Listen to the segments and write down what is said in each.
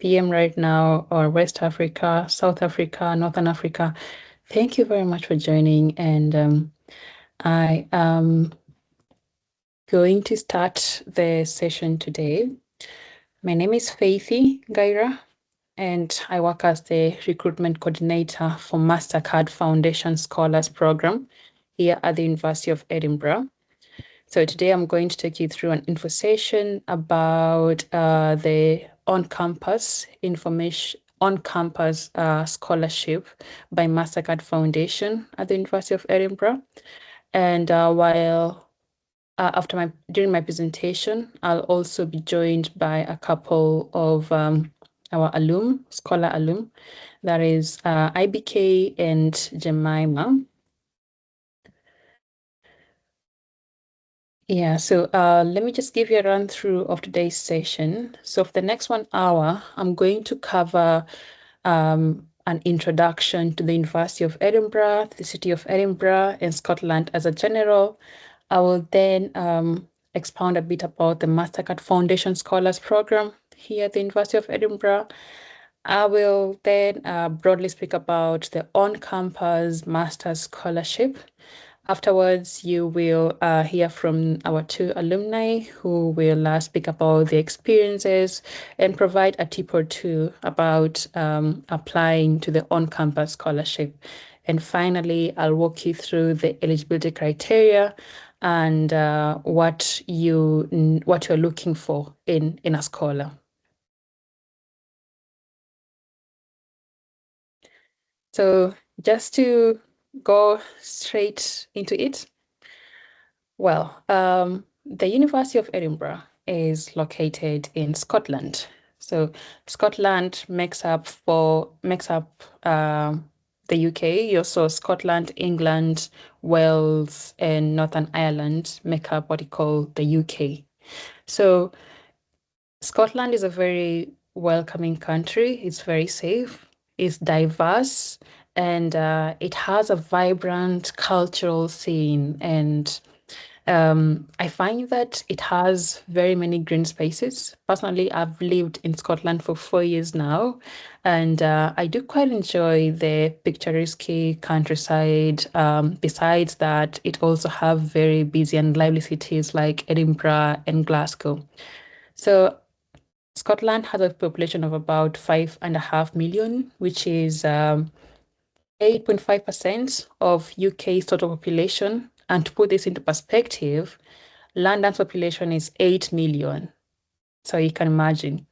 p.m. right now, or West Africa, South Africa, Northern Africa. Thank you very much for joining. And I am going to start the session today. My name is Faithy Gaira, and I work as the recruitment coordinator for Mastercard Foundation Scholars Program here at the University of Edinburgh. So today I'm going to take you through an info session about the on-campus scholarship by Mastercard Foundation at the University of Edinburgh. And during my presentation, I'll also be joined by a couple of our scholar alum, that is IBK and Jamaima. Yeah, so let me just give you a run through of today's session. So for the next 1 hour, I'm going to cover an introduction to the University of Edinburgh, the City of Edinburgh, and Scotland as a general. I will then expound a bit about the Mastercard Foundation Scholars Program here at the University of Edinburgh. I will then broadly speak about the on-campus master's scholarship. Afterwards, you will hear from our 2 alumni who will speak about their experiences and provide a tip or two about applying to the on-campus scholarship. And finally, I'll walk you through the eligibility criteria and what you're looking for in a scholar. So just to go straight into it, well, the University of Edinburgh is located in Scotland. So Scotland makes up the UK. Also, Scotland, England, Wales, and Northern Ireland make up what you call the UK. So Scotland is a very welcoming country. It's very safe. It's diverse, and it has a vibrant cultural scene. And I find that it has very many green spaces. Personally, I've lived in Scotland for 4 years now, and I do quite enjoy the picturesque countryside. Besides that, it also have very busy and lively cities like Edinburgh and Glasgow. So Scotland has a population of about 5.5 million, which is 8.5% of UK's total population. And to put this into perspective, London's population is 8 million. So you can imagine.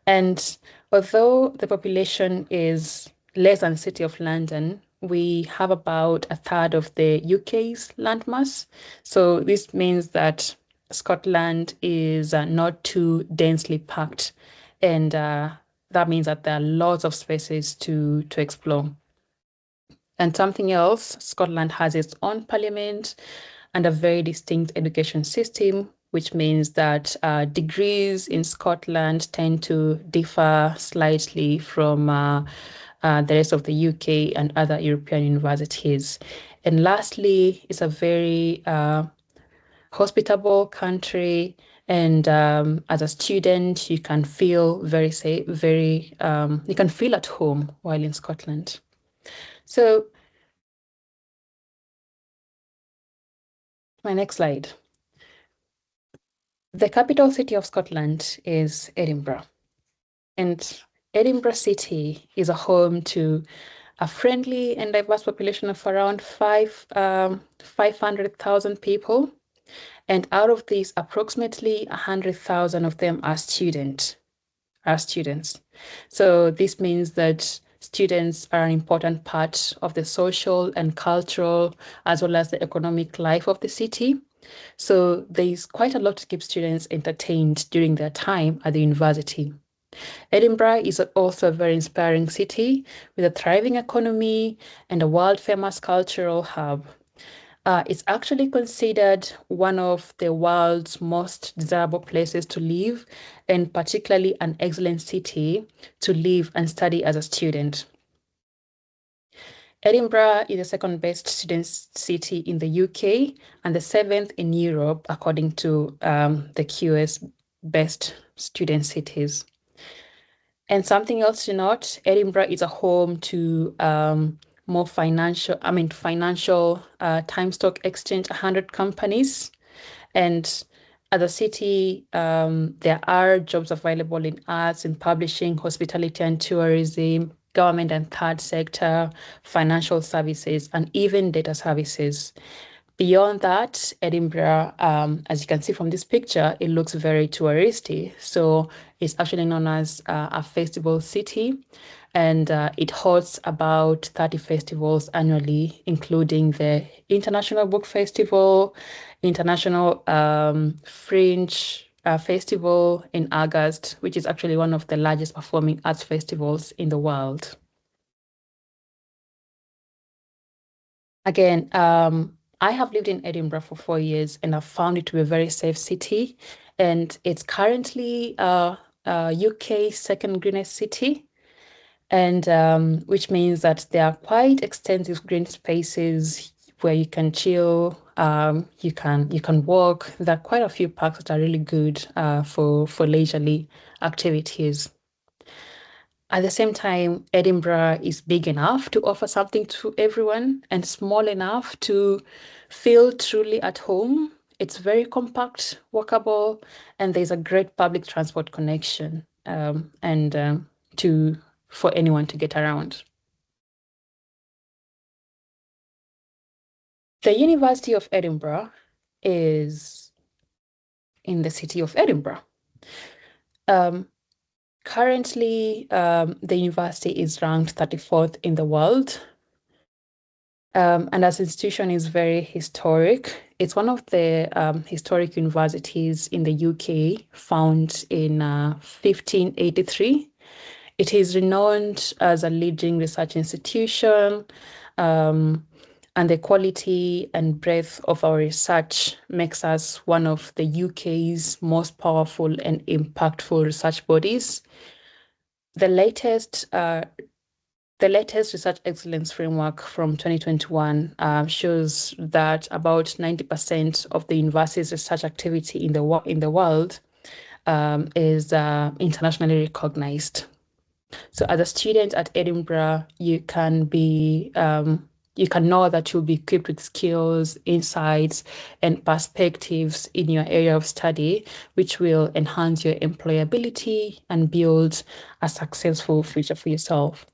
And although the population is less than the City of London, we have about a third of the UK's landmass. So this means that Scotland is not too densely packed. And that means that there are lots of spaces to explore. And something else, Scotland has its own parliament and a very distinct education system, which means that degrees in Scotland tend to differ slightly from the rest of the UK and other European universities. And lastly, it's a very hospitable country. And as a student, you can feel very safe, you can feel at home while in Scotland. So my next slide. The capital city of Scotland is Edinburgh. And Edinburgh City is a home to a friendly and diverse population of around 500,000 people. And out of these, approximately 100,000 of them are students. So this means that students are an important part of the social and cultural, as well as the economic life of the city. So there's quite a lot to keep students entertained during their time at the university. Edinburgh is also a very inspiring city with a thriving economy and a world-famous cultural hub. It's actually considered one of the world's most desirable places to live, and particularly an excellent city to live and study as a student. Edinburgh is the second best student city in the UK and the 7th in Europe, according to the QS Best Student Cities. And something else to note, Edinburgh is a home to more financial time stock exchange, 100 companies. And as a city, there are jobs available in arts and publishing, hospitality and tourism, government and third sector, financial services, and even data services. Beyond that, Edinburgh, as you can see from this picture, it looks very touristy. So it's actually known as a festival city, and it hosts about 30 festivals annually, including the International Book Festival, International Fringe Festival in August, which is actually one of the largest performing arts festivals in the world. Again, I have lived in Edinburgh for 4 years and I've found it to be a very safe city. And it's currently UK's second greenest city, and which means that there are quite extensive green spaces where you can chill, you can walk. There are quite a few parks that are really good for leisurely activities. At the same time, Edinburgh is big enough to offer something to everyone and small enough to feel truly at home. It's very compact, walkable, and there's a great public transport connection and to for anyone to get around. The University of Edinburgh is in the city of Edinburgh. Um, Currently, the university is ranked 34th in the world. And as an institution is very historic. It's one of the historic universities in the UK, found in 1583. It is renowned as a leading research institution, um, and the quality and breadth of our research makes us one of the UK's most powerful and impactful research bodies. The latest the latest Research Excellence Framework from 2021 shows that about 90% of the university's research activity in the world is internationally recognized. So, as a student at Edinburgh, you can know that you'll be equipped with skills, insights, and perspectives in your area of study, which will enhance your employability and build a successful future for yourself.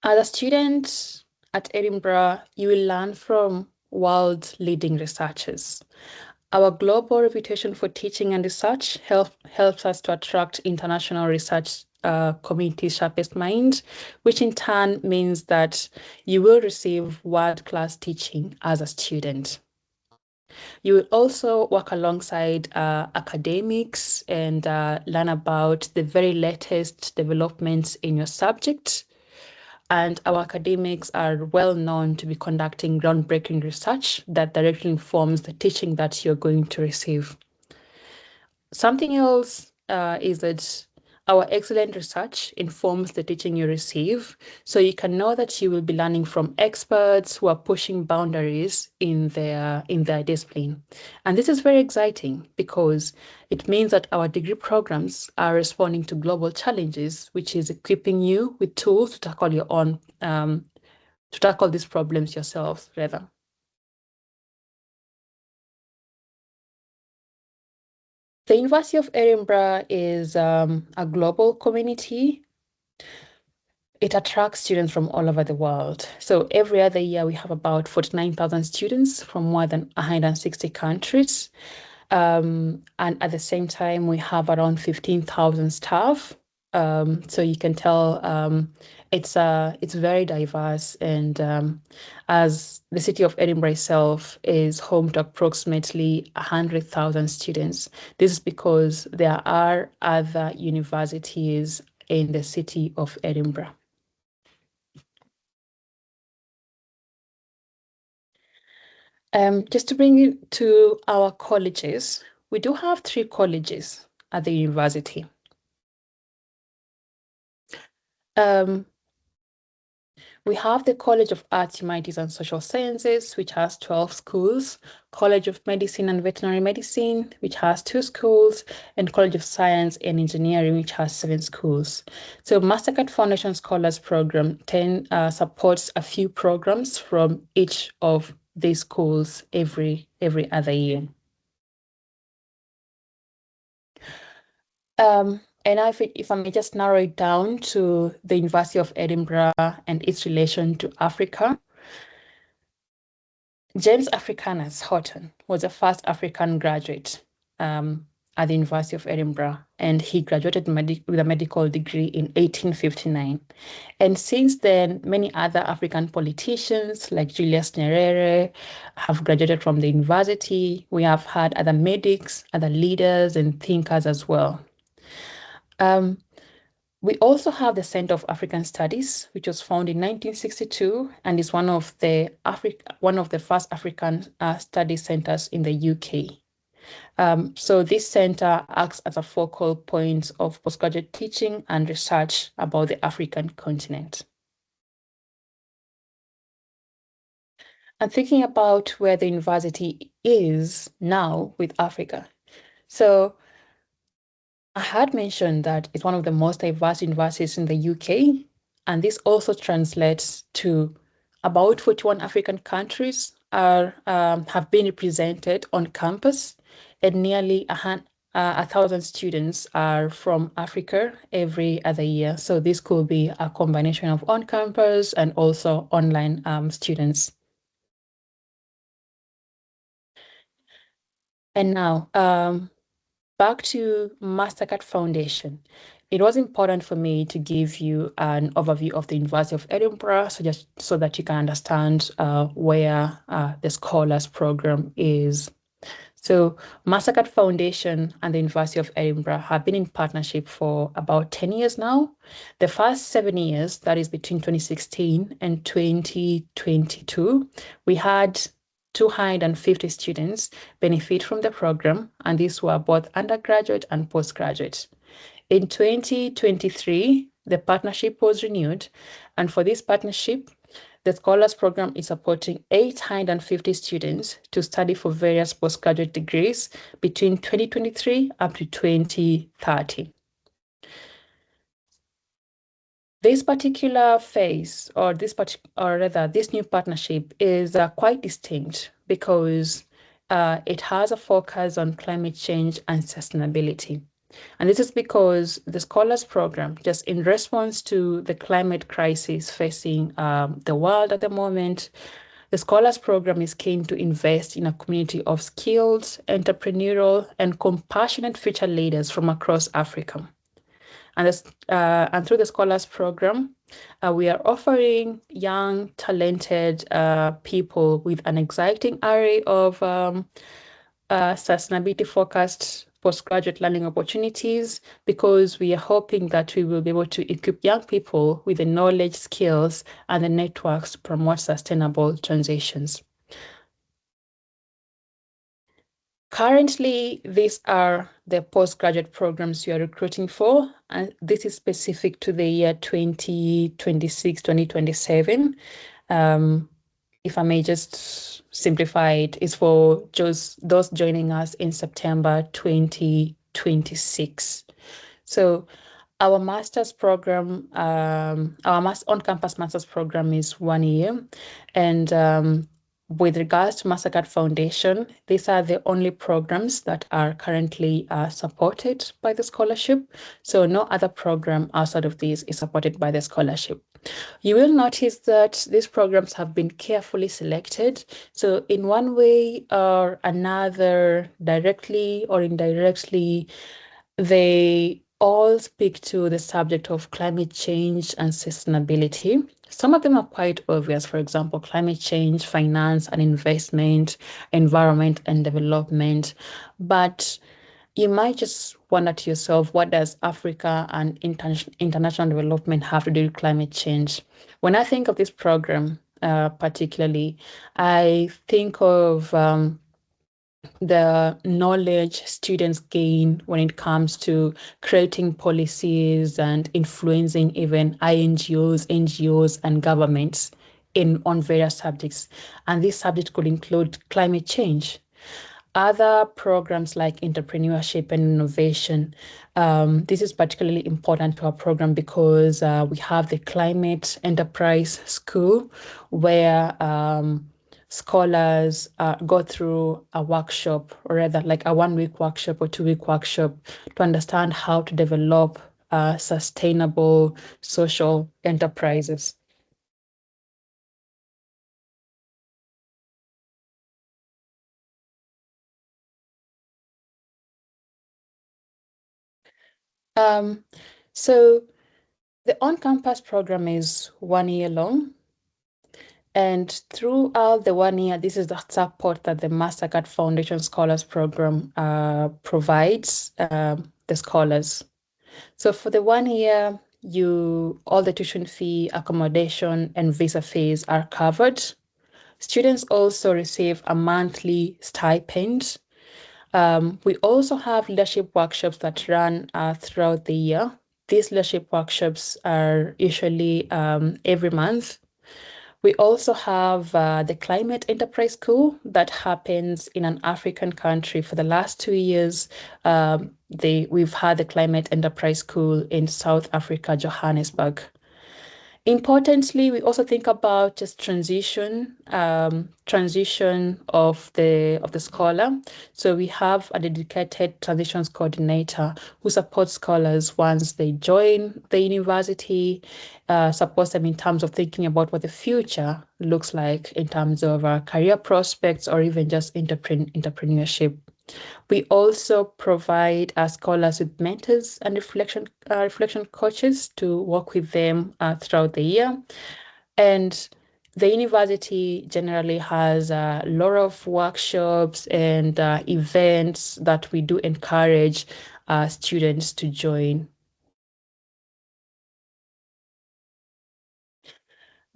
As a student at Edinburgh, you will learn from world-leading researchers. Our global reputation for teaching and research helps us to attract international research community's sharpest minds, which in turn means that you will receive world-class teaching as a student. You will also work alongside academics and learn about the very latest developments in your subject. And our academics are well known to be conducting groundbreaking research that directly informs the teaching that you're going to receive. Something else is that our excellent research informs the teaching you receive, so you can know that you will be learning from experts who are pushing boundaries in their discipline. And this is very exciting because it means that our degree programs are responding to global challenges, which is equipping you with tools to tackle to tackle these problems yourselves, rather. The University of Edinburgh is a global community. It attracts students from all over the world. So every other year, we have about 49,000 students from more than 160 countries. And at the same time, we have around 15,000 staff. So you can tell it's very diverse. And as the city of Edinburgh itself is home to approximately 100,000 students, this is because there are other universities in the city of Edinburgh. Just to bring it to our colleges, we do have three colleges at the university. Um, We have the College of Arts, Humanities and Social Sciences, which has 12 schools, College of Medicine and Veterinary Medicine, which has 2 schools, and College of Science and Engineering, which has 7 schools. So Mastercard Foundation Scholars Program supports a few programs from each of these schools every other year. And if I may just narrow it down to the University of Edinburgh and its relation to Africa, James Africanus Horton was the first African graduate at the University of Edinburgh, and he graduated with a medical degree in 1859. And since then, many other African politicians like Julius Nyerere have graduated from the university. We have had other medics, other leaders, and thinkers as well. We also have the Center of African Studies, which was founded in 1962 and is one of the first African study centers in the UK. So this center acts as a focal point of postgraduate teaching and research about the African continent. And thinking about where the university is now with Africa. So I had mentioned that it's one of the most diverse universities in the UK, and this also translates to about 41 African countries have been represented on campus, and nearly 1,000 students are from Africa every other year. So this could be a combination of on-campus and also online students. And now, back to Mastercard Foundation. It was important for me to give you an overview of the University of Edinburgh, so that you can understand where the Scholars Program is. So Mastercard Foundation and the University of Edinburgh have been in partnership for about 10 years now. The first 7 years, that is between 2016 and 2022, we had 250 students benefit from the program, and these were both undergraduate and postgraduate. In 2023, the partnership was renewed, and for this partnership, the Scholars Program is supporting 850 students to study for various postgraduate degrees between 2023 up to 2030. This particular phase, or this new partnership is quite distinct because it has a focus on climate change and sustainability. And this is because the Scholars Program, just in response to the climate crisis facing the world at the moment, the Scholars Program is keen to invest in a community of skilled, entrepreneurial, and compassionate future leaders from across Africa. And through the Scholars Program, we are offering young, talented people with an exciting array of sustainability-focused postgraduate learning opportunities, because we are hoping that we will be able to equip young people with the knowledge, skills, and the networks to promote sustainable transitions. Currently, these are the postgraduate programs we are recruiting for, and this is specific to the year 2026, 2027. If I may just simplify it, is for just those joining us in September 2026. So our master's program, our on-campus master's program is 1 year, and with regards to Mastercard Foundation, these are the only programs that are currently supported by the scholarship. So no other program outside of these is supported by the scholarship. You will notice that these programs have been carefully selected. So in one way or another, directly or indirectly, they all speak to the subject of climate change and sustainability. Some of them are quite obvious, for example, climate change, finance and investment, environment and development. But you might just wonder to yourself, what does Africa and international development have to do with climate change? When I think of this program, particularly, I think of the knowledge students gain when it comes to creating policies and influencing even NGOs, and governments on various subjects. And this subject could include climate change. Other programs like entrepreneurship and innovation. This is particularly important to our program because we have the Climate Enterprise School where scholars go through a workshop, or rather like a 1 week workshop or 2 week workshop to understand how to develop sustainable social enterprises. Um, so the on-campus program is 1 year long. And throughout the 1 year, this is the support that the Mastercard Foundation Scholars Program provides the scholars. So for the 1 year, all the tuition fee, accommodation, and visa fees are covered. Students also receive a monthly stipend. We also have leadership workshops that run throughout the year. These leadership workshops are usually every month. We also have the Climate Enterprise School that happens in an African country. For the last 2 years, we've had the Climate Enterprise School in South Africa, Johannesburg. Importantly, we also think about just transition of the scholar. So we have a dedicated transitions coordinator who supports scholars once they join the university, supports them in terms of thinking about what the future looks like in terms of career prospects or even just entrepreneurship. We also provide our scholars with mentors and reflection coaches to work with them throughout the year. And the university generally has a lot of workshops and events that we do encourage students to join.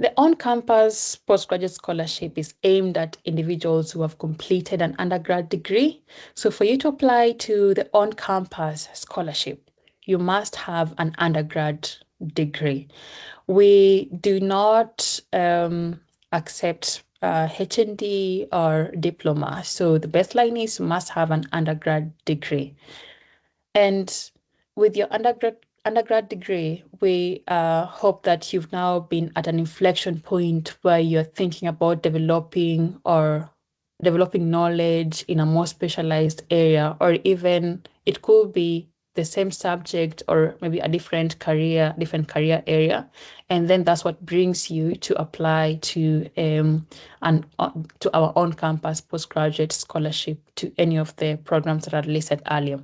The on-campus postgraduate scholarship is aimed at individuals who have completed an undergrad degree. So for you to apply to the on-campus scholarship, you must have an undergrad degree. We do not accept HND or diploma. So the baseline is you must have an undergrad degree. And with your undergrad degree, we hope that you've now been at an inflection point where you're thinking about developing knowledge in a more specialized area, or even it could be the same subject or maybe a different career area. And then that's what brings you to apply to our on-campus postgraduate scholarship to any of the programs that are listed earlier.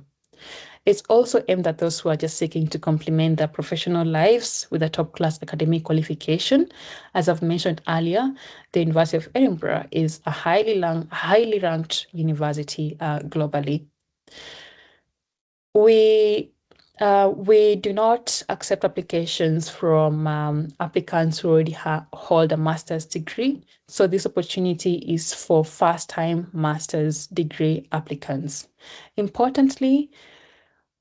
It's also aimed at those who are just seeking to complement their professional lives with a top-class academic qualification. As I've mentioned earlier, the University of Edinburgh is a highly ranked university globally. We we do not accept applications from applicants who already hold a master's degree. So this opportunity is for first-time master's degree applicants. Importantly,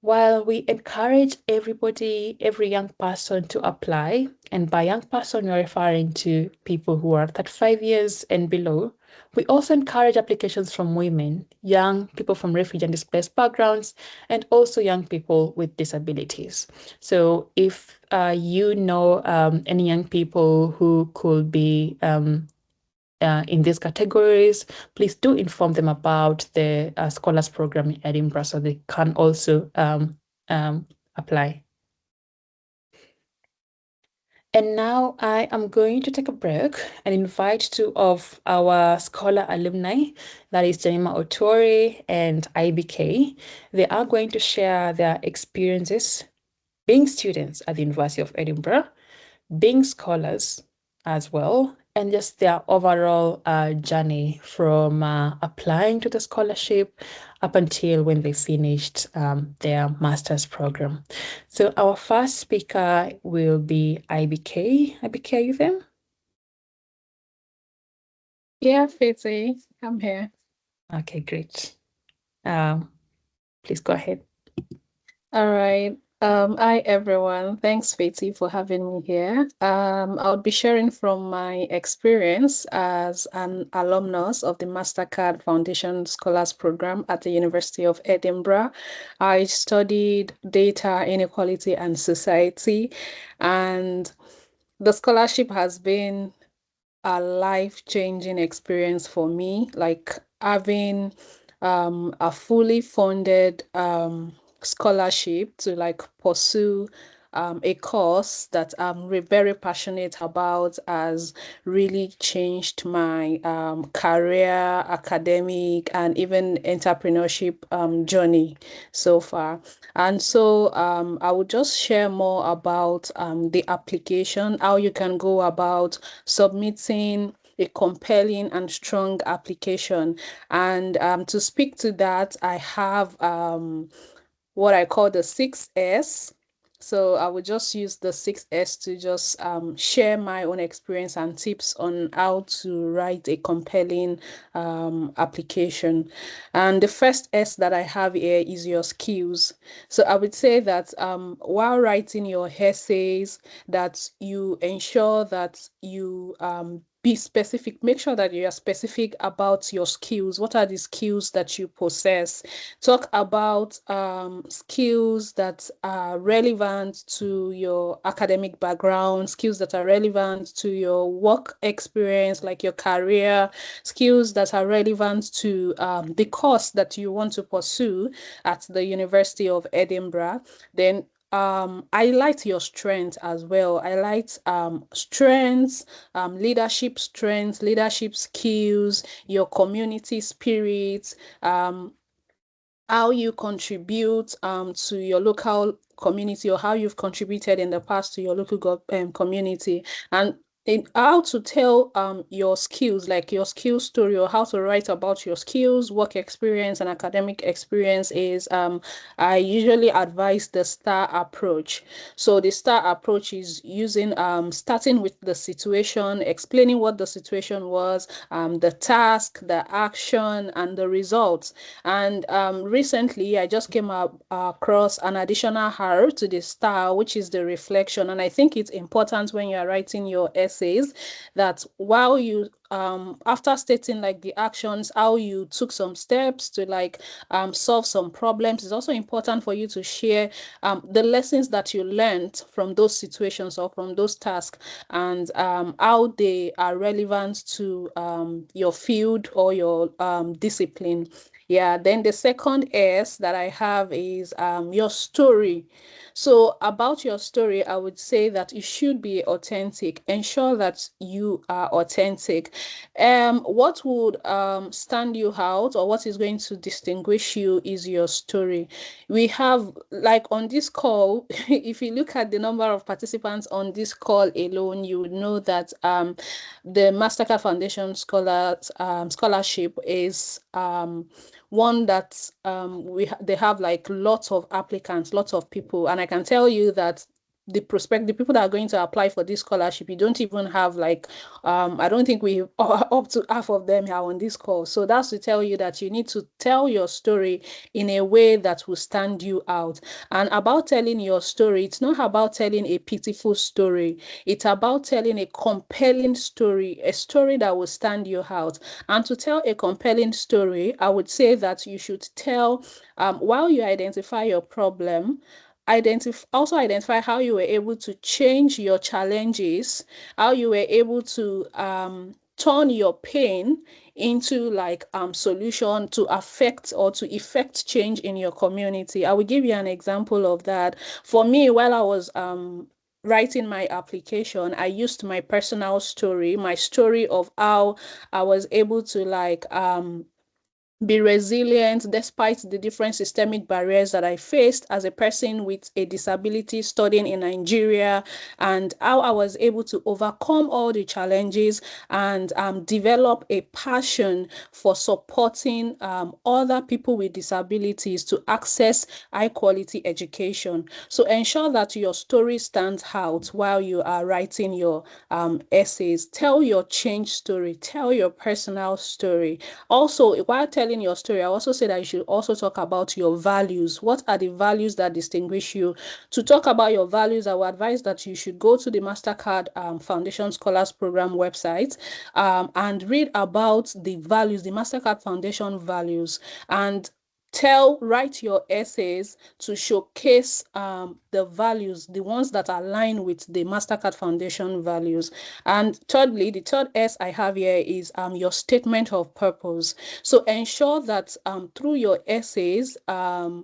while we encourage every young person to apply, and by young person, we're referring to people who are 35 years and below, we also encourage applications from women, young people from refugee and displaced backgrounds, and also young people with disabilities. So if you know any young people who could be in these categories, please do inform them about the Scholars Program in Edinburgh so they can also um, apply. And now I am going to take a break and invite two of our scholar alumni, that is Jamaima Otori and IBK. They are going to share their experiences being students at the University of Edinburgh, being scholars as well, and just their overall journey from applying to the scholarship up until when they finished their master's program. So our first speaker will be IBK. IBK, are you there? Yeah, Fitzy, I'm here. Okay, great. Please go ahead. All right. Hi everyone. Thanks, Fati, for having me here. I'll be sharing from my experience as an alumnus of the Mastercard Foundation Scholars Program at the University of Edinburgh. I studied data, inequality, and society, and the scholarship has been a life-changing experience for me, like having a fully funded scholarship to like pursue a course that I'm very passionate about has really changed my career, academic, and even entrepreneurship journey so far. And so I will just share more about the application, how you can go about submitting a compelling and strong application. And to speak to that, I have what I call the 6S. So I will just use the 6S to just share my own experience and tips on how to write a compelling application. And the first S that I have here is your skills. So I would say that while writing your essays, that you ensure that you be specific. Make sure that you are specific about your skills. What are the skills that you possess? Talk about skills that are relevant to your academic background, skills that are relevant to your work experience, like your career, skills that are relevant to the course that you want to pursue at the University of Edinburgh. Then highlight your strengths as well. Highlight strengths, leadership skills, your community spirit, how you contribute to your local community, or how you've contributed in the past to your local community, and how to tell your skills, like your skill story, or how to write about your skills, work experience, and academic experience is I usually advise the STAR approach. So the STAR approach is using starting with the situation, explaining what the situation was, the task, the action, and the results. And recently, I just came up across an additional R to the STAR, which is the reflection. And I think it's important when you are writing your essays that while you after stating like the actions, how you took some steps to like solve some problems, it's also important for you to share the lessons that you learned from those situations or from those tasks, and how they are relevant to your field or your discipline. Yeah, then the second S that I have is your story. So about your story, I would say that it should be authentic. Ensure that you are authentic. What would stand you out, or what is going to distinguish you, is your story. We have, like on this call, if you look at the number of participants on this call alone, you would know that the Mastercard Foundation Scholarship is one that they have like lots of applicants, lots of people, and I can tell you that the people that are going to apply for this scholarship, you don't even have like I don't think we up to half of them are on this call. So that's to tell you that you need to tell your story in a way that will stand you out. And about telling your story, it's not about telling a pitiful story. It's about telling a compelling story, a story that will stand you out. And to tell a compelling story, I would say that you should tell, while you identify your problem, also identify how you were able to change your challenges, how you were able to turn your pain into like solution to affect or to effect change in your community. I will give you an example of that. For me, while I was writing my application, I used my personal story, my story of how I was able to like be resilient despite the different systemic barriers that I faced as a person with a disability studying in Nigeria, and how I was able to overcome all the challenges and develop a passion for supporting other people with disabilities to access high quality education. So ensure that your story stands out while you are writing your essays. Tell your change story, tell your personal story. Also, while telling telling your story, I also say that you should also talk about your values. What are the values that distinguish you? To talk about your values, I would advise that you should go to the Mastercard Foundation Scholars Program website and read about the values, the Mastercard Foundation values, and write your essays to showcase the values, the ones that align with the Mastercard Foundation values. And thirdly, the third S I have here is your statement of purpose. So ensure that through your essays, those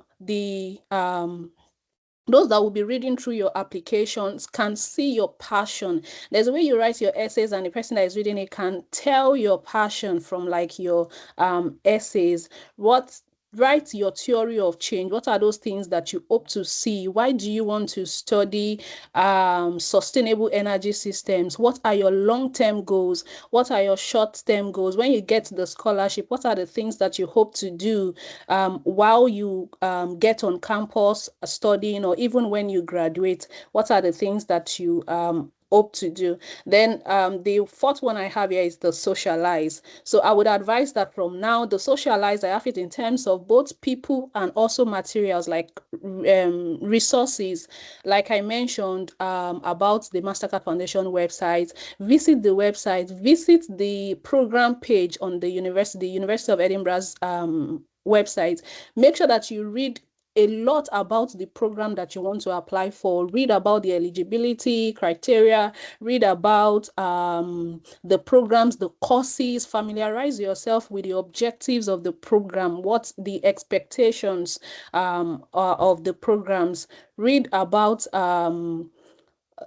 that will be reading through your applications can see your passion. There's a way you write your essays, and the person that is reading it can tell your passion from like your essays. Write your theory of change. What are those things that you hope to see? Why do you want to study sustainable energy systems? What are your long-term goals? What are your short-term goals? When you get the scholarship, what are the things that you hope to do while you get on campus studying, or even when you graduate? What are the things that you hope to do? Then the fourth one I have here is the socialize. So I would advise that from now, the socialize, I have it in terms of both people and also materials like resources. Like I mentioned about the Mastercard Foundation website, visit the website, visit the program page on the University of Edinburgh's website. Make sure that you read a lot about the program that you want to apply for. Read about the eligibility criteria, read about the programs, the courses, familiarize yourself with the objectives of the program, what the expectations of the programs. Read about the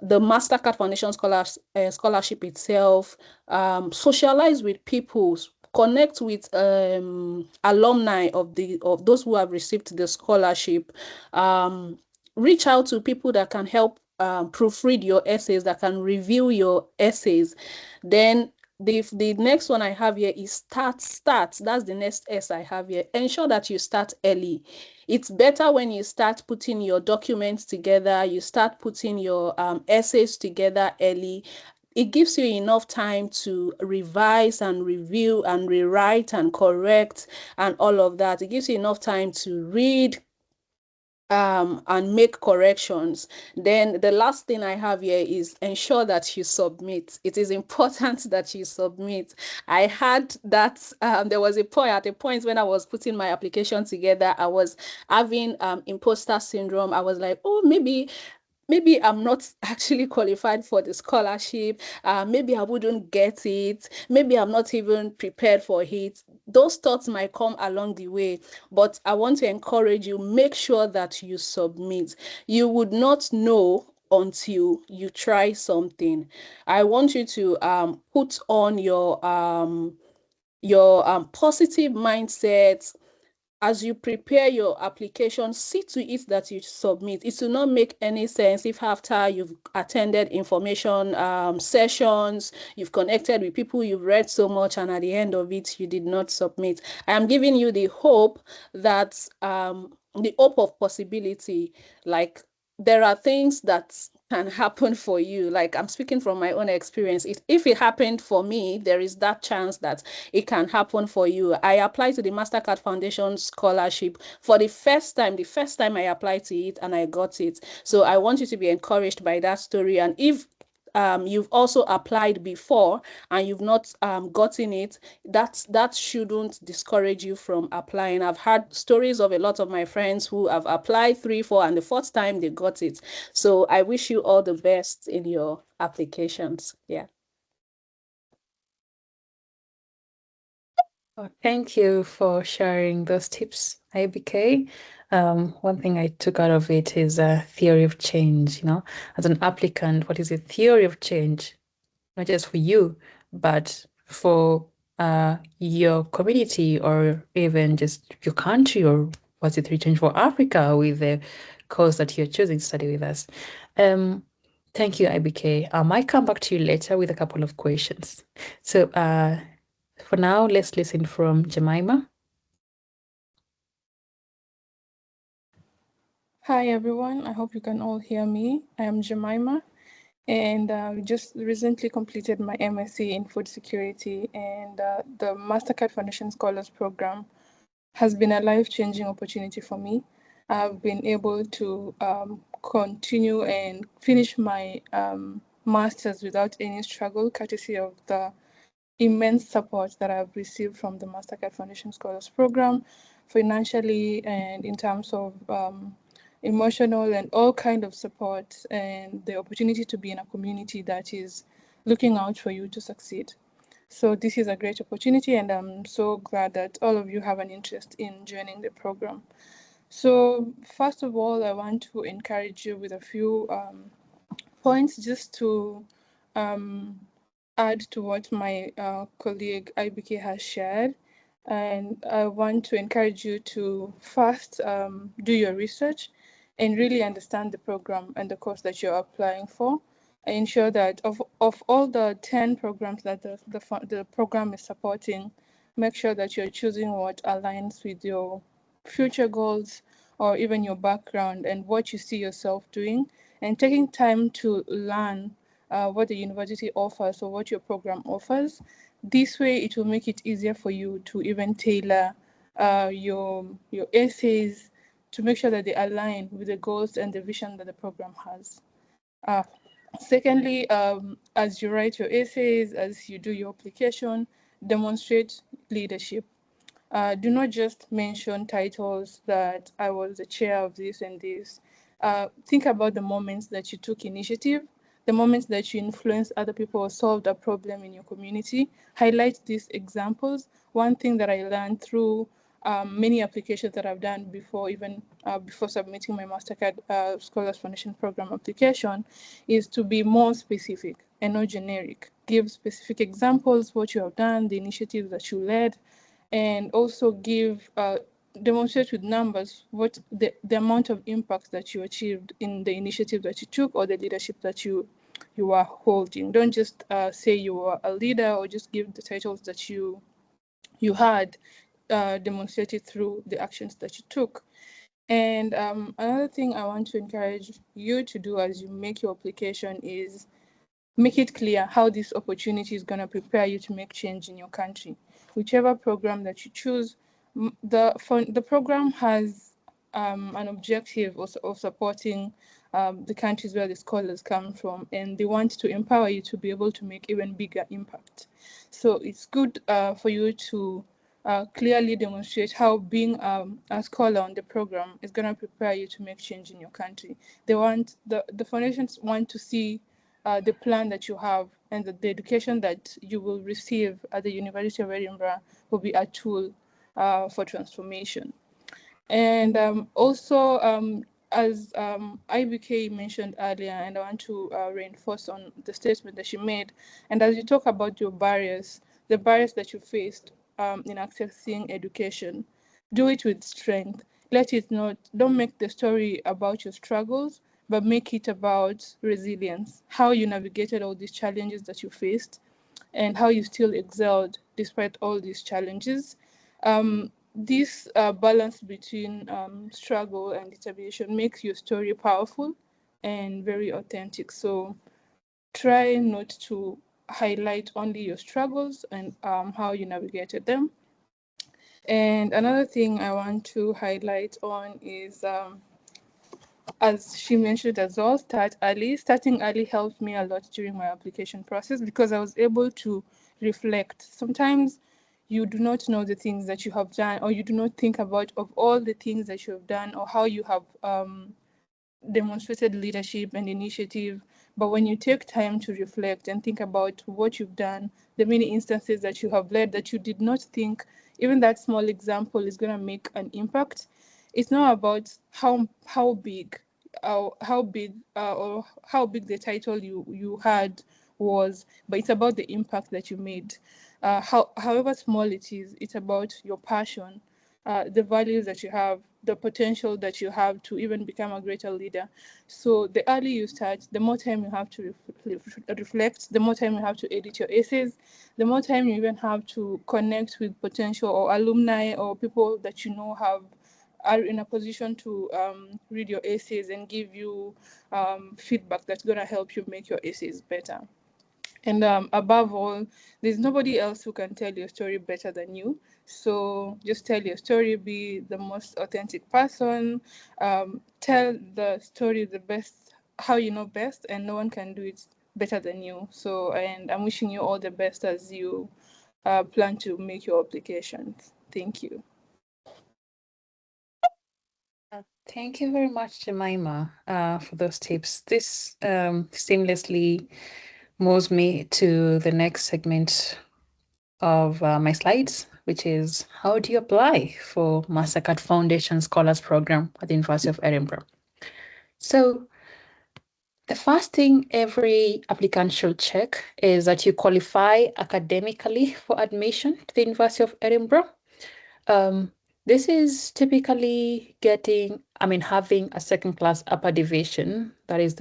Mastercard Foundation Scholarship itself, socialize with people, connect with alumni of those who have received the scholarship, reach out to people that can help proofread your essays, that can review your essays. Then the next one I have here is start. That's the next S I have here. Ensure that you start early. It's better when you start putting your documents together, you start putting your essays together early. It gives you enough time to revise and review and rewrite and correct and all of that. It gives you enough time to read and make corrections. Then the last thing I have here is ensure that you submit. It is important that you submit. I had that there was at a point when I was putting my application together, I was having imposter syndrome. I was like, oh, maybe I'm not actually qualified for the scholarship. Maybe I wouldn't get it. Maybe I'm not even prepared for it. Those thoughts might come along the way, but I want to encourage you, make sure that you submit. You would not know until you try something. I want you to put on your positive mindset. As you prepare your application, see to it that you submit. It will not make any sense if after you've attended information sessions, you've connected with people, you've read so much, and at the end of it, you did not submit. I am giving you the hope that the hope of possibility, like there are things that can happen for you. Like I'm speaking from my own experience. If it happened for me, there is that chance that it can happen for you. I applied to the Mastercard Foundation Scholarship for the first time I applied to it, and I got it. So I want you to be encouraged by that story. And if you've also applied before and you've not gotten it, that shouldn't discourage you from applying. I've heard stories of a lot of my friends who have applied 3, 4, and the fourth time they got it. So I wish you all the best in your applications. Yeah. Oh, thank you for sharing those tips, IBK. One thing I took out of it is a theory of change. As an applicant, what is a theory of change? Not just for you, but for your community, or even just your country, or what's the theory of change for Africa with the course that you're choosing to study with us. Thank you, IBK. I might come back to you later with a couple of questions. So for now, let's listen from Jamaima. Hi everyone, I hope you can all hear me. I am Jamaima, and just recently completed my MSc in Food Security and the Mastercard Foundation Scholars Program has been a life-changing opportunity for me. I've been able to continue and finish my master's without any struggle, courtesy of the immense support that I've received from the Mastercard Foundation Scholars Program, financially and in terms of emotional and all kind of support, and the opportunity to be in a community that is looking out for you to succeed. So this is a great opportunity, and I'm so glad that all of you have an interest in joining the program. So first of all, I want to encourage you with a few points just to add to what my colleague IBK has shared. And I want to encourage you to first do your research and really understand the program and the course that you're applying for. Ensure that of all the 10 programs that the program is supporting, make sure that you're choosing what aligns with your future goals or even your background and what you see yourself doing, and taking time to learn what the university offers or what your program offers. This way, it will make it easier for you to even tailor your essays to make sure that they align with the goals and the vision that the program has. Secondly, as you write your essays, as you do your application, demonstrate leadership. Do not just mention titles that I was the chair of this and this. Think about the moments that you took initiative, the moments that you influenced other people or solved a problem in your community. Highlight these examples. One thing that I learned through many applications that I've done before, even before submitting my Mastercard Scholars Foundation Program application, is to be more specific and not generic. Give specific examples, what you have done, the initiatives that you led, and also demonstrate with numbers what the amount of impact that you achieved in the initiative that you took or the leadership that you are holding. Don't just say you are a leader or just give the titles that you had. Demonstrate it through the actions that you took. And another thing I want to encourage you to do as you make your application is make it clear how this opportunity is going to prepare you to make change in your country. Whichever program that you choose, the program has an objective of supporting the countries where the scholars come from, and they want to empower you to be able to make even bigger impact. So it's good for you to clearly demonstrate how being a scholar on the program is going to prepare you to make change in your country. They want the foundations want to see the plan that you have, and that the education that you will receive at the University of Edinburgh will be a tool for transformation. And also, as IBK mentioned earlier, and I want to reinforce on the statement that she made, and as you talk about your barriers, the barriers that you faced in accessing education, do it with strength. Don't make the story about your struggles, but make it about resilience, how you navigated all these challenges that you faced, and how you still excelled despite all these challenges. This balance between struggle and determination makes your story powerful and very authentic. So try not to highlight only your struggles and how you navigated them. And another thing I want to highlight on is, as she mentioned as well, start early. Starting early helped me a lot during my application process because I was able to reflect. Sometimes you do not know the things that you have done, or you do not think about of all the things that you have done or how you have demonstrated leadership and initiative. But when you take time to reflect and think about what you've done, the many instances that you have led that you did not think even that small example is going to make an impact. It's not about how big or how big the title you had was, but it's about the impact that you made. However small it is, it's about your passion, the values that you have, the potential that you have to even become a greater leader. So the earlier you start, the more time you have to reflect, the more time you have to edit your essays, the more time you even have to connect with potential or alumni or people that you know are in a position to read your essays and give you feedback that's going to help you make your essays better. And above all, there's nobody else who can tell your story better than you. So just tell your story, be the most authentic person, tell the story the best, how you know best, and no one can do it better than you. So, and I'm wishing you all the best as you plan to make your applications. Thank you. Thank you very much, Jemima, for those tips. This seamlessly moves me to the next segment of my slides, which is how do you apply for Mastercard Foundation Scholars Program at the University of Edinburgh? So the first thing every applicant should check is that you qualify academically for admission to the University of Edinburgh. This is typically having a second class upper division, that is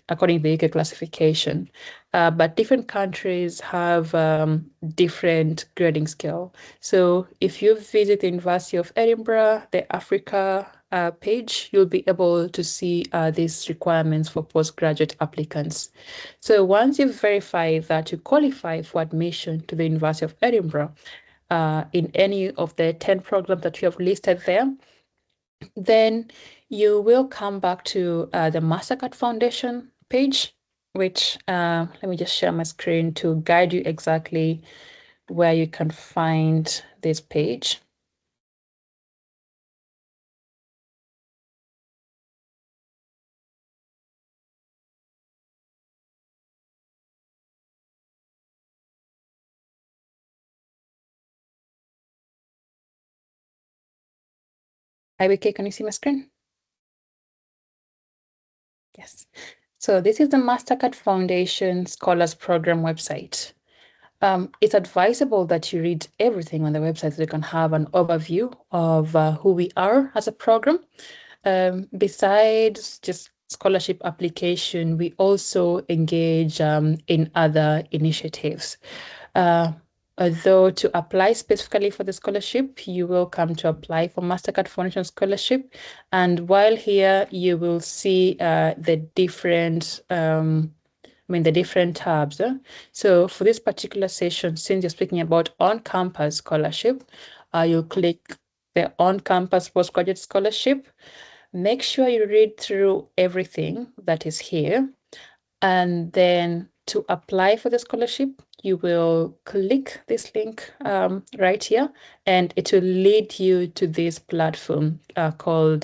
according to the UK classification. But different countries have different grading scale. So if you visit the University of Edinburgh, the Africa page, you'll be able to see these requirements for postgraduate applicants. So once you've verified that you qualify for admission to the University of Edinburgh, in any of the 10 programs that you have listed there, then you will come back to the Mastercard Foundation page, which let me just share my screen to guide you exactly where you can find this page. IBK, can you see my screen? Yes. So this is the Mastercard Foundation Scholars Program website. It's advisable that you read everything on the website so you can have an overview of who we are as a program. Besides just scholarship application, we also engage in other initiatives. Although to apply specifically for the scholarship, you will come to apply for Mastercard Foundation Scholarship. And while here, you will see the different tabs. So for this particular session, since you're speaking about on-campus scholarship, you'll click the on-campus postgraduate scholarship. Make sure you read through everything that is here. And then to apply for the scholarship, you will click this link right here, and it will lead you to this platform called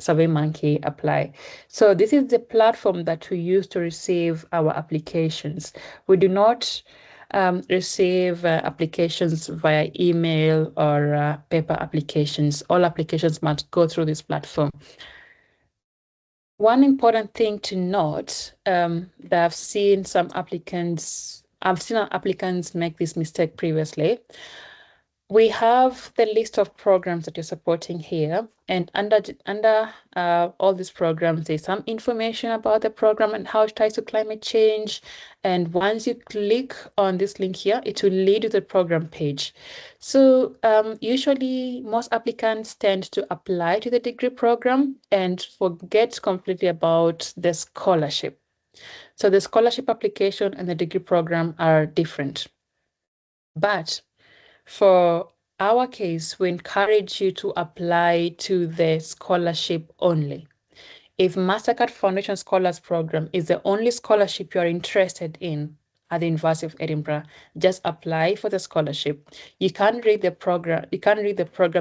SurveyMonkey Apply. So this is the platform that we use to receive our applications. We do not receive applications via email or paper applications. All applications must go through this platform. One important thing to note that I've seen applicants make this mistake previously. We have the list of programs that you're supporting here, and under all these programs, there's some information about the program and how it ties to climate change. And once you click on this link here, it will lead you to the program page. So usually most applicants tend to apply to the degree program and forget completely about the scholarship. So the scholarship application and the degree program are different. But for our case, we encourage you to apply to the scholarship only. If Mastercard Foundation Scholars Program is the only scholarship you're interested in at the University of Edinburgh, just apply for the scholarship. You can read the program,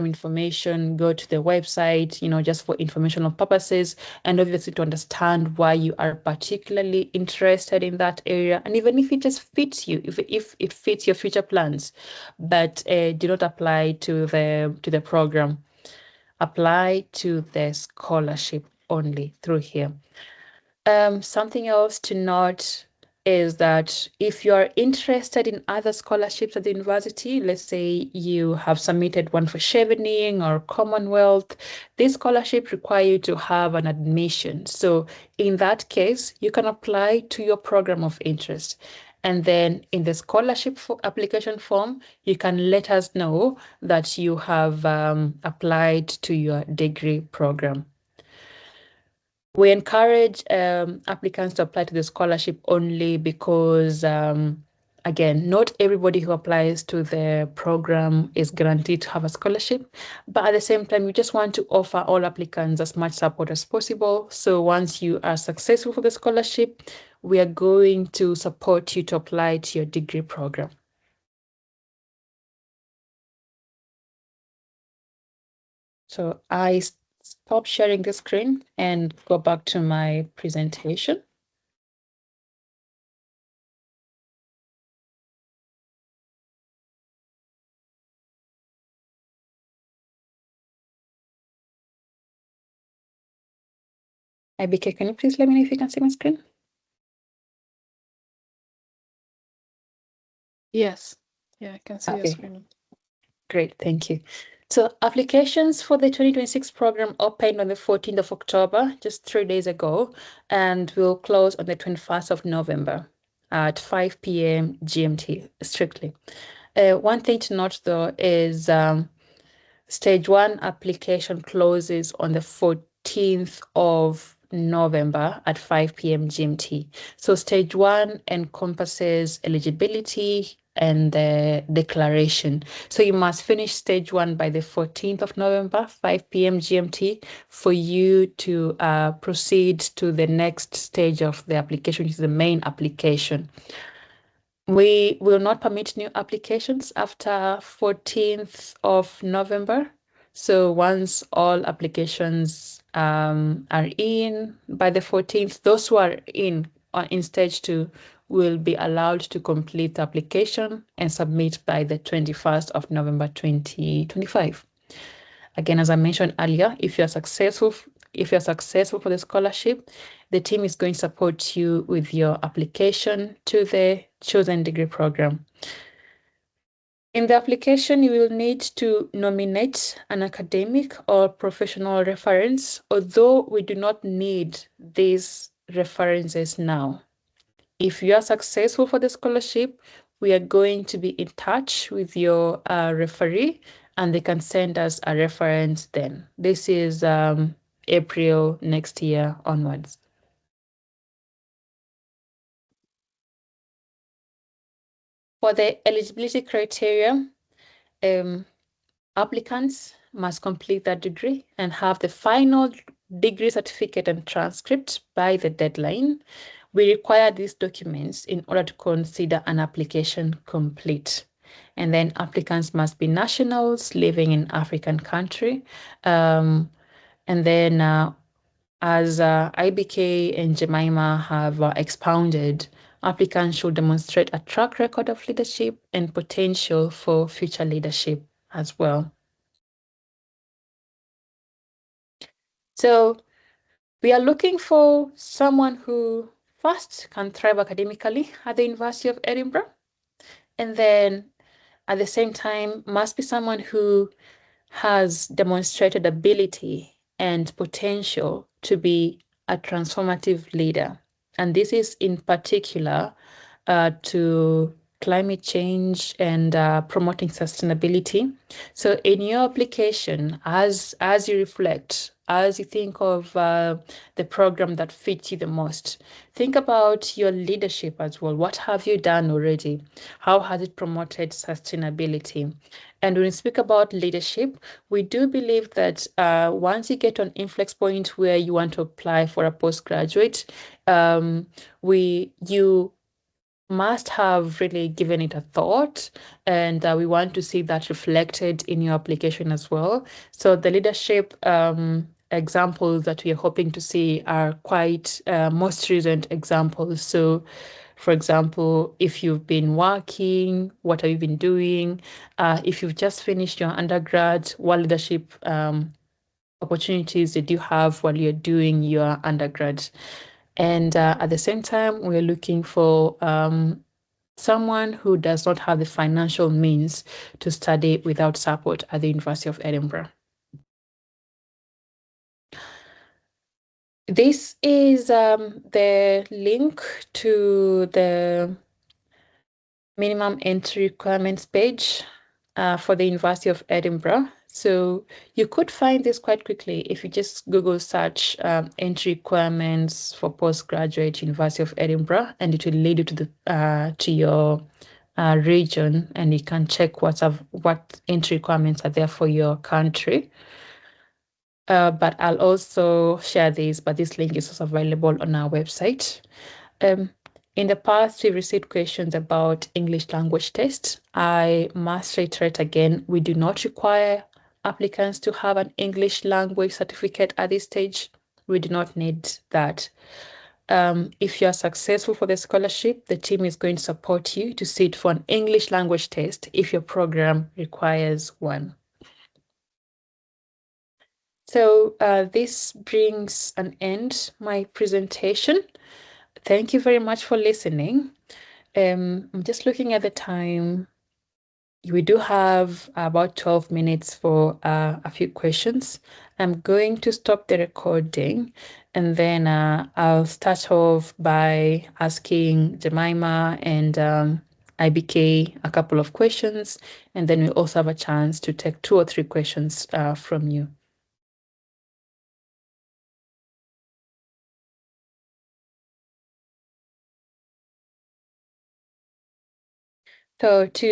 information, go to the website, just for informational purposes, and obviously to understand why you are particularly interested in that area. And even if it just fits you, if it fits your future plans, but do not apply to the program. Apply to the scholarship only through here. Something else to note is that if you are interested in other scholarships at the university, let's say you have submitted one for Chevening or Commonwealth, this scholarship require you to have an admission. So in that case, you can apply to your program of interest. And then in the scholarship application form, you can let us know that you have applied to your degree program. We encourage applicants to apply to the scholarship only because again, not everybody who applies to the program is guaranteed to have a scholarship, but at the same time, we just want to offer all applicants as much support as possible. So once you are successful for the scholarship, we are going to support you to apply to your degree program. So I stop sharing the screen and go back to my presentation. IBK, can you please let me know if you can see my screen? Yes. Yeah, I can see your Okay. screen. Great, thank you. So applications for the 2026 program opened on the 14th of October, just 3 days ago, and will close on the 21st of November at 5 p.m. GMT, strictly. One thing to note, though, is Stage 1 application closes on the 14th of November at 5 p.m. GMT. So Stage 1 encompasses eligibility and the declaration. So you must finish Stage 1 by the 14th of November, 5 p.m. GMT, for you to proceed to the next stage of the application, which is the main application. We will not permit new applications after 14th of November. So once all applications are in by the 14th, those who are in stage 2 will be allowed to complete the application and submit by the 21st of November 2025. Again, as I mentioned earlier, if you're successful for the scholarship, the team is going to support you with your application to the chosen degree program. In the application, you will need to nominate an academic or professional reference, although we do not need these references now. If you are successful for the scholarship, we are going to be in touch with your referee, and they can send us a reference then. This is April next year onwards. For the eligibility criteria, applicants must complete their degree and have the final degree certificate and transcript by the deadline. We require these documents in order to consider an application complete. And then applicants must be nationals living in African country. And then as IBK and Jamaima have expounded, applicants should demonstrate a track record of leadership and potential for future leadership as well. So we are looking for someone who first can thrive academically at the University of Edinburgh, and then at the same time must be someone who has demonstrated ability and potential to be a transformative leader. And this is in particular to climate change and promoting sustainability. So in your application, as you reflect, as you think of the program that fits you the most, think about your leadership as well. What have you done already? How has it promoted sustainability? And when we speak about leadership, we do believe that once you get an inflex point where you want to apply for a postgraduate, you must have really given it a thought, and we want to see that reflected in your application as well. So the leadership examples that we are hoping to see are quite most recent examples. So for example, if you've been working, what have you been doing? If you've just finished your undergrad, what leadership opportunities did you have while you're doing your undergrad? And at the same time, we're looking for someone who does not have the financial means to study without support at the University of Edinburgh. This is the link to the minimum entry requirements page for the University of Edinburgh. So you could find this quite quickly if you just Google search entry requirements for postgraduate University of Edinburgh, and it will lead you to the to your region, and you can check what entry requirements are there for your country. But I'll also share this, but this link is also available on our website. In the past, we received questions about English language tests. I must reiterate again, we do not require applicants to have an English language certificate at this stage. We do not need that. If you are successful for the scholarship, the team is going to support you to sit for an English language test if your program requires one. So this brings an end my presentation. Thank you very much for listening. I'm just looking at the time. We do have about 12 minutes for a few questions. I'm going to stop the recording, and then I'll start off by asking Jamaima and IBK a couple of questions, and then we also have a chance to take 2 or 3 questions from you. So to